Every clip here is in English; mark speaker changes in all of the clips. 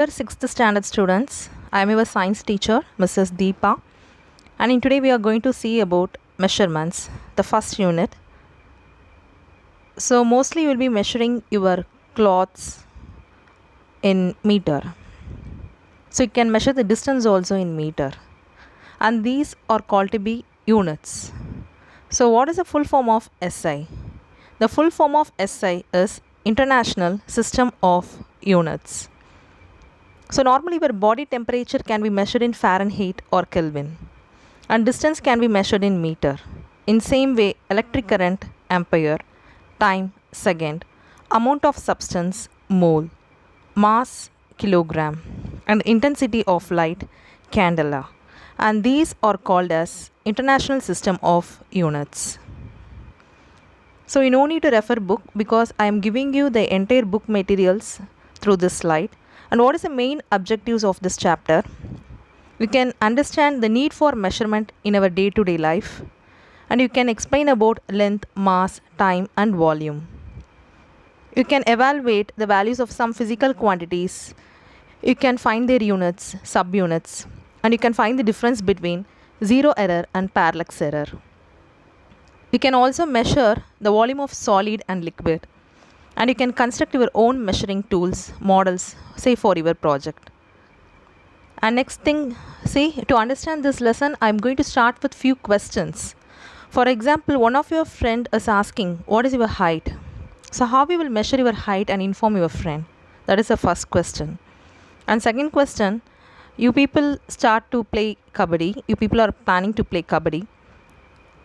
Speaker 1: Dear 6th standard students, I am your science teacher, Mrs. Deepa, and in today we are going to see about measurements, the first unit. So mostly you will be measuring your clothes in meter. So you can measure the distance also in meter, and these are called to be units. So what is the full form of SI? The full form of SI is International System of Units. So normally your body temperature can be measured in Fahrenheit or Kelvin, and distance can be measured in meter. In same way, electric current, ampere, time, second, amount of substance, mole, mass, kilogram, and intensity of light, candela. And these are called as International System of Units. So you no need to refer book because I am giving you the entire book materials through this slide. And what is the main objectives of this chapter? You can understand the need for measurement in our day-to-day life, and you can explain about length, mass, time and volume. You can evaluate the values of some physical quantities. You can find their units, subunits, and you can find the difference between zero error and parallax error. You can also measure the volume of solid and liquid, and you can construct your own measuring tools, models, say for your project. And next thing, see, to understand this lesson, I am going to start with few questions. For example, one of your friend is asking, what is your height? So how we will measure your height and inform your friend? That is the first question. And second question, you people start to play kabaddi. You people are planning to play kabaddi.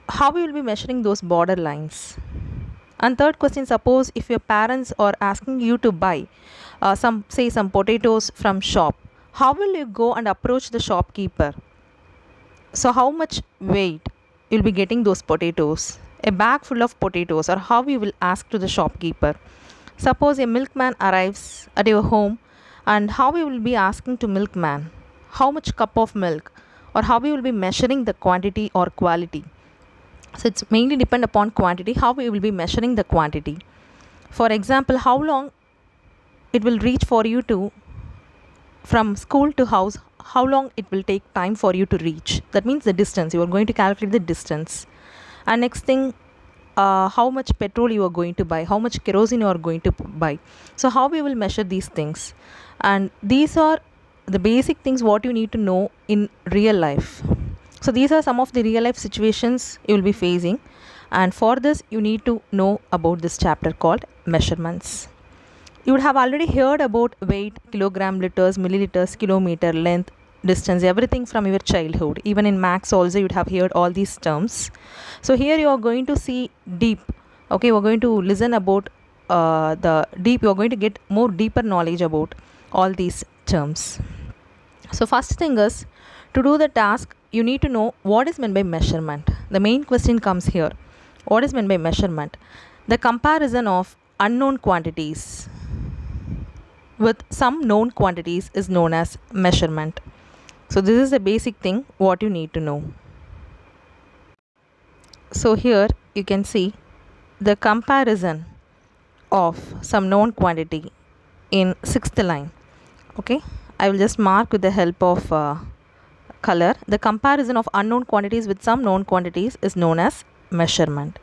Speaker 1: How we will be measuring those border lines? And third question, suppose if your parents are asking you to buy some potatoes from shop, how will you go and approach the shopkeeper? So how much weight you'll be getting those potatoes? A bag full of potatoes, or how you will ask to the shopkeeper? Suppose a milkman arrives at your home, and how you will be asking to milkman how much cup of milk, or how you will be measuring the quantity or quality? So it's mainly depend upon quantity, how we will be measuring the quantity. For example, how long it will reach for you to from school to house, how long it will take time for you to reach. That means the distance. You are going to calculate the distance. And next thing, how much petrol you are going to buy, how much kerosene you are going to buy. So how we will measure these things. And these are the basic things what you need to know in real life. So these are some of the real life situations you will be facing, and for this you need to know about this chapter called measurements. You would have already heard about weight, kilogram, liters, milliliters, kilometer, length, distance, everything from your childhood. Even in maths also you would have heard all these terms. So here you are going to see deep. Okay, we are going to listen about the deep. You are going to get more deeper knowledge about all these terms. So first thing is, to do the task, you need to know what is meant by measurement. The main question comes here. What is meant by measurement? The comparison of unknown quantities with some known quantities is known as measurement. So this is the basic thing what you need to know. So here you can see the comparison of some known quantity in sixth line. Okay, I will just mark with the help of color. The comparison of unknown quantities with some known quantities is known as measurement.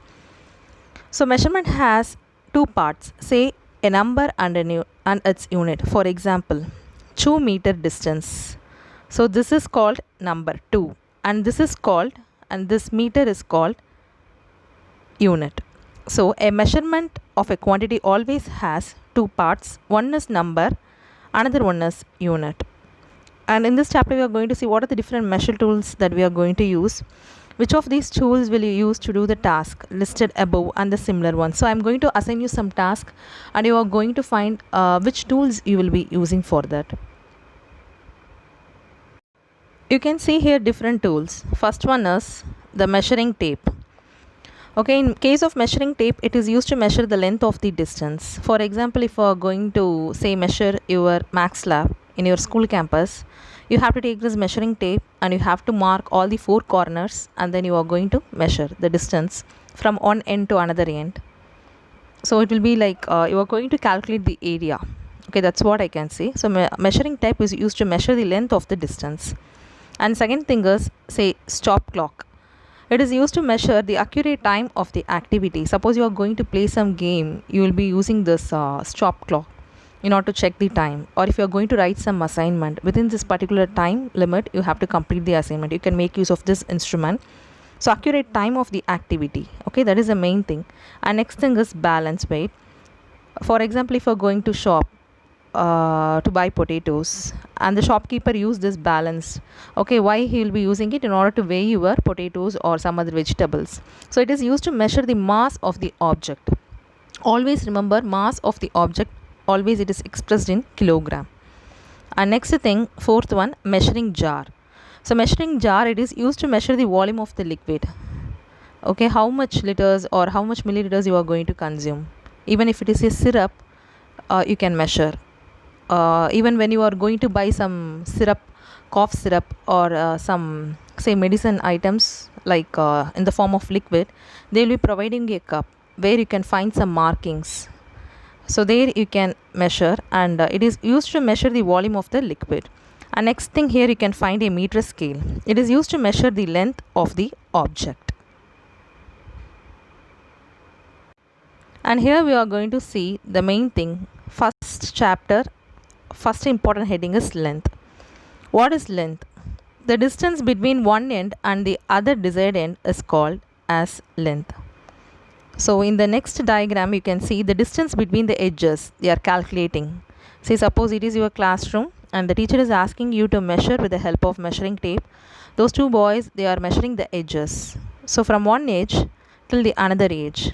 Speaker 1: So measurement has two parts, say a number and its unit. For example, 2 meter distance. So this is called number 2, and this is called, and this meter is called unit. So a measurement of a quantity always has two parts. One is number, another one is unit. And in this chapter we are going to see what are the different measure tools that we are going to use. Which of these tools will you use to do the task listed above and the similar ones? So I am going to assign you some task, and you are going to find which tools you will be using for that. You can see here different tools. First one is the measuring tape. Okay, in case of measuring tape, it is used to measure the length of the distance. For example, if you are going to say measure your max lab in your school campus, you have to take this measuring tape and you have to mark all the 4 corners, and then you are going to measure the distance from one end to another end. So it will be like you are going to calculate the area. Okay, that's what I can say. So measuring tape is used to measure the length of the distance. And second thing is, say, stop clock. It is used to measure the accurate time of the activity. Suppose you are going to play some game, you will be using this stop clock in order to check the time. Or if you are going to write some assignment, within this particular time limit, you have to complete the assignment. You can make use of this instrument. So accurate time of the activity. Okay, that is the main thing. And next thing is balance weight. For example, if you are going to shop, to buy potatoes, and the shopkeeper use this balance. Okay, why he will be using it? In order to weigh your potatoes or some other vegetables. So it is used to measure the mass of the object. Always remember, mass of the object, always it is expressed in kilogram. And next thing, fourth one, measuring jar. So measuring jar, it is used to measure the volume of the liquid. Okay, how much liters or how much milliliters you are going to consume. Even if it is a syrup, you can measure. Even when you are going to buy some syrup, cough syrup, or some, say, medicine items, like in the form of liquid, they will be providing a cup where you can find some markings. So there you can measure, and it is used to measure the volume of the liquid. And next thing, here you can find a meter scale. It is used to measure the length of the object. And here we are going to see the main thing. First chapter, first important heading is length. What is length? The distance between one end and the other desired end is called as length. So in the next diagram, you can see the distance between the edges. They are calculating. Say suppose it is your classroom and the teacher is asking you to measure with the help of measuring tape. Those two boys, they are measuring the edges. So from one edge till the another edge.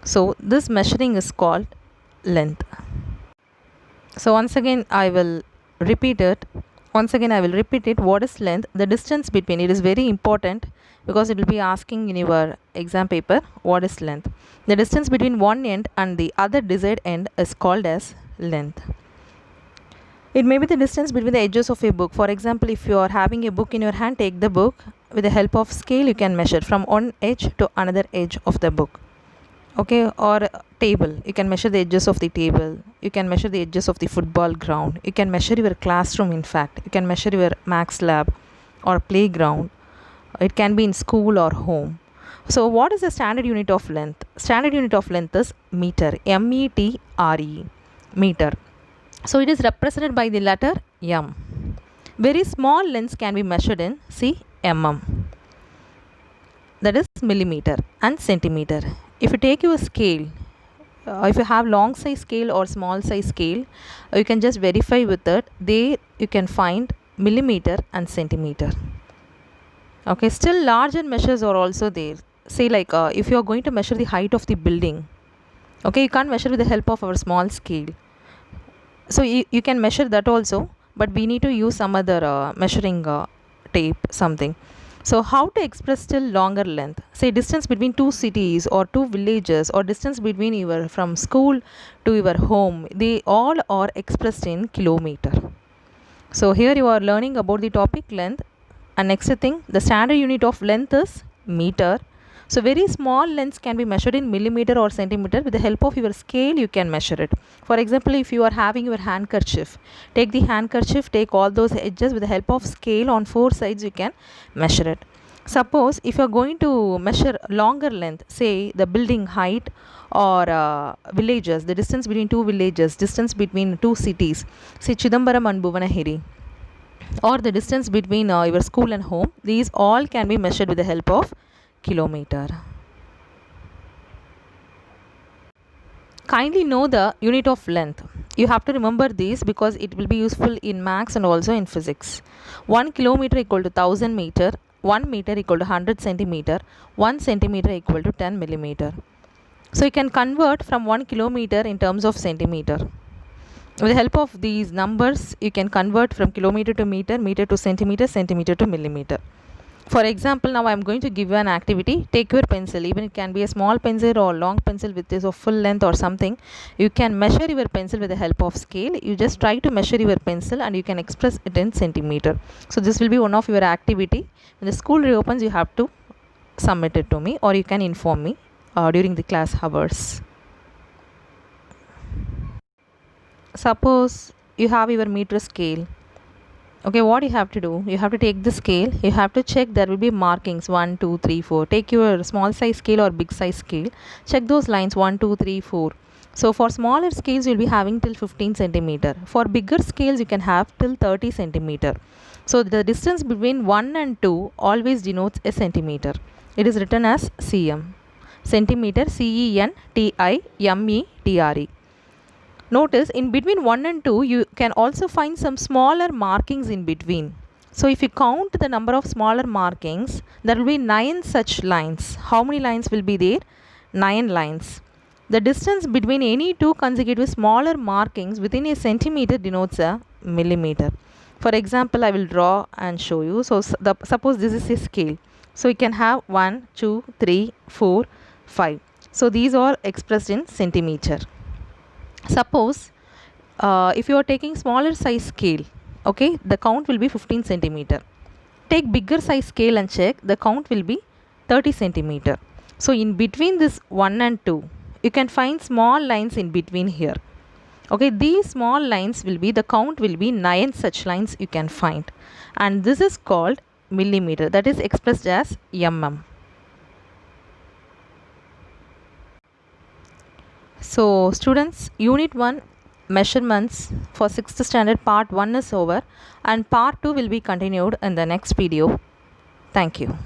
Speaker 1: So this measuring is called length. So once again I will repeat it. What is length? The distance between, it is very important because it will be asking in your exam paper, what is length? The distance between one end and the other desired end is called as length. It may be the distance between the edges of a book. For example, if you are having a book in your hand, take the book. With the help of scale, you can measure from one edge to another edge of the book. Okay, or table, you can measure the edges of the table. You can measure the edges of the football ground. You can measure your classroom. In fact, you can measure your max lab or playground. It can be in school or home. So what is the standard unit of length? Standard unit of length is meter. M-E-T-R-E, meter. So it is represented by the letter M. Very small lengths can be measured in, see, mm. That is millimeter and centimeter. If you take your scale, if you have long size scale or small size scale, you can just verify with it. There you can find millimeter and centimeter. Okay, still larger measures are also there. Say like if you are going to measure the height of the building, okay, you can't measure with the help of our small scale. So you can measure that also, but we need to use some other measuring tape, something. So how to express still longer length? Say distance between two cities or two villages, or distance between your from school to your home. They all are expressed in kilometer. So here you are learning about the topic length. And next thing, the standard unit of length is meter. So very small lengths can be measured in millimeter or centimeter. With the help of your scale, you can measure it. For example, if you are having your handkerchief, take the handkerchief, take all those edges. With the help of scale on four sides, you can measure it. Suppose if you are going to measure longer length, say the building height or villages, the distance between two villages, distance between two cities, say Chidambaram and Bhuvanahiri, or the distance between your school and home, these all can be measured with the help of kilometer. Kindly know the unit of length. You have to remember these because it will be useful in maths and also in physics. 1 kilometer equal to 1000 meter, 1 meter equal to 100 centimeter, 1 centimeter equal to 10 millimeter. So you can convert from 1 kilometer in terms of centimeter. With the help of these numbers, you can convert from kilometer to meter, meter to centimeter, centimeter to millimeter. For example, now I am going to give you an activity. Take your pencil, even it can be a small pencil or long pencil with this of full length or something. You can measure your pencil with the help of scale. You just try to measure your pencil and you can express it in centimeter. So this will be one of your activity. When the school reopens, you have to submit it to me, or you can inform me during the class hours. suppose you have your meter scale. Okay, what you have to do? You have to take the scale. You have to check there will be markings 1, 2, 3, 4. Take your small size scale or big size scale. Check those lines 1, 2, 3, 4. So for smaller scales, you'll be having till 15 centimeter. For bigger scales, you can have till 30 centimeter. So the distance between 1 and 2 always denotes a centimeter. It is written as cm. Centimeter, CENTIMETRE. Notice in between 1 and 2 you can also find some smaller markings in between. So if you count the number of smaller markings, there will be 9 such lines. How many lines will be there? 9 lines. The distance between any two consecutive smaller markings within a centimeter denotes a millimeter. For example, I will draw and show you. So suppose this is a scale. So you can have 1, 2, 3, 4, 5. So these are expressed in centimeter. Suppose if you are taking smaller size scale, okay, the count will be 15 centimeter. Take bigger size scale and check, the count will be 30 centimeter. So in between this 1 and 2, you can find small lines in between here. Okay, these small lines will be, the count will be 9 such lines you can find. And this is called millimeter, that is expressed as mm. So students, unit 1 measurements for 6th standard part 1 is over and part 2 will be continued in the next video. Thank you.